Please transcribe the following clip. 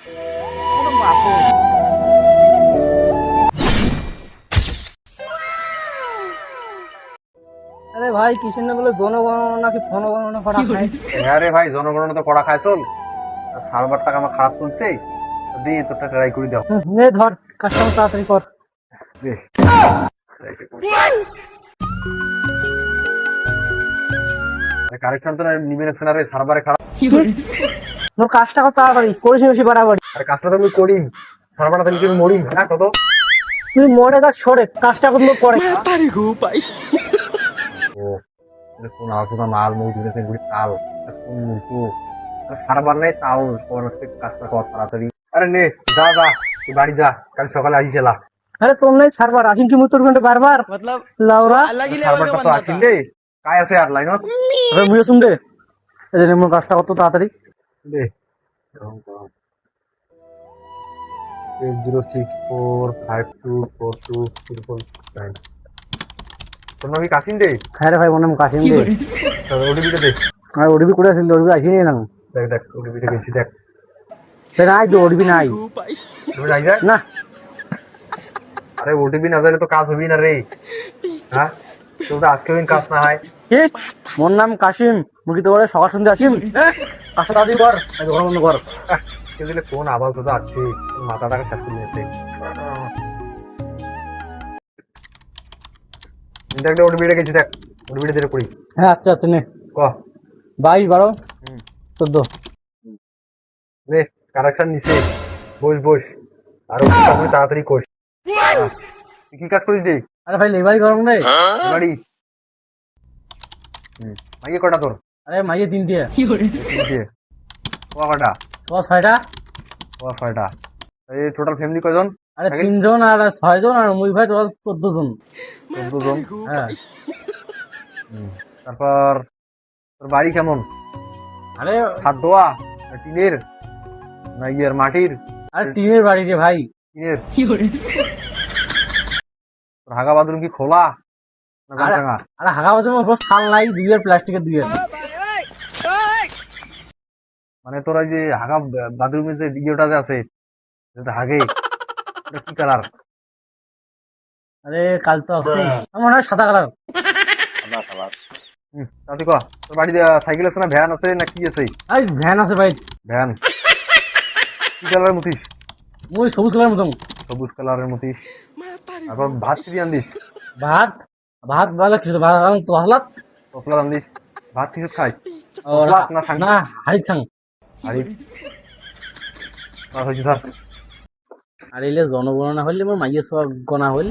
আরে ভাই কিসের না বলে জনগণনা নাকি ফনগণনা করা হয়? হ্যাঁ রে ভাই, জনগণনা তো করা খায় চল। সার্ভার টাকা আমার খারাপ চলছে, দি তোরটা ট্রাই করে দাও। নে ধর, কাজটা তাড়াতাড়ি কর। কারেকশন তো নিবে না রে, সার্ভারে খারাপ। তোর কাজটা কর তাড়াতাড়ি, করিস বেশি বাড়াবাড়ি। আরে কাজটা তো আমি করি, সার্ভারটা তাহলে কি আমি মরিম? হ্যাঁ কত তুই মরে গা সরে, কাজটা কিন্তু করে। ও কোন আলোচনা মাল মুখ দিয়েছে গুড়ি তাল কোন মুখু সার্ভার নাই তাও কোন কাজটা কর তাড়াতাড়ি। আরে নে যা যা, তুই বাড়ি যা, কাল সকালে আসি চলা। আরে তোর নাই সার্ভার আসিম কি মুতর ঘন্টা বারবার লাউরা সার্ভারটা তো আসিন রে, কাই আছে আর লাইনত। আরে মুই শুন দে, এই যে মোর কাজটা কত তাড়াতাড়ি দে 8064524299 তোর নাম কি কাসিম রে? হ্যাঁ রে ভাই, মনে কাশিম দে। চল ওটিপিটা দে। আর ওডিবি করে আসিল, ওডিবি আসিনি না। দেখ দেখ ওটিপিটা গেছি দেখ। নাই তো ওডিবি নাই। তুমি নাই যা না। আরে ওটিপি না জানলে তো কাজ হবি না রে। হ্যাঁ তোর তো আজকে দিন কাজ না হয়। কি মোর নাম কাশিম, মুখি তো বলে সকাল সন্ধ্যা আসিম। কাজটা তাড়াতাড়ি কর, ঘর বন্ধ কর। আজকে দিলে কোন আওয়াজ তো আসছে, মাথাটাকে শেষ করে নিয়েছে। দেখ দেখ ওটিপিটা গেছি দেখ, ওটিপিটা দিয়ে করি। হ্যাঁ আচ্ছা আচ্ছা, নে ক 22 12 14। নে কারেকশন নিছে, বস বস। আর ওটা তাড়াতাড়ি কোষ। তুই কি কাজ করিস রে? আরে ভাই লেবারি গরম রে বাড়ি মাইকে কটা তোর? আরে মাইয়ে 3টে তিনটে। কটা? 6টা। ছয়টা। এই টোটাল ফ্যামিলি কয়জন? আরে 3 জন আর 6 জন, আর মুই ভাই 14 জন। 14 জন। হ্যাঁ। তারপর তোর বাড়ি কেমন? আরে ছাদ দোয়া না টিনের না ইয়ের মাটির? আরে টিনের বাড়ি রে ভাই। টিনের। তোর হাগা বাথরুম কি খোলা না ভাঙা? আরে হাগা বাজে মোর ছাল নাই, দুইয়ের প্লাস্টিকের দুইয়ের। মানে তোর ওই যে হাগা বাথরুমের যে ইয়েটা যে আছে যেটা হাগে, ওটা কি কালার? আরে কাল তো আছে, মনে হয় সাদা কালার। তাতে ক তোর বাড়িতে সাইকেল আছে না ভ্যান আছে না কি আছে? আরে ভ্যান আছে ভাই। ভ্যান কি কালারের মতিস? মুই সবুজ কালার মতন। সবুজ কালারের মতিস। তারপর ভাত কি দিয়ে আনদিস? ভাত ভাত ভালো কিছু ভাত তো হালাত। তসলা আনদিস? ভাত কিছু খাইস? না হাড়ি খাং। আরে বাস হয়েছে ধর। আর এলে জনগণনা হইলে মোর মাইয়ে সব গনা হইল।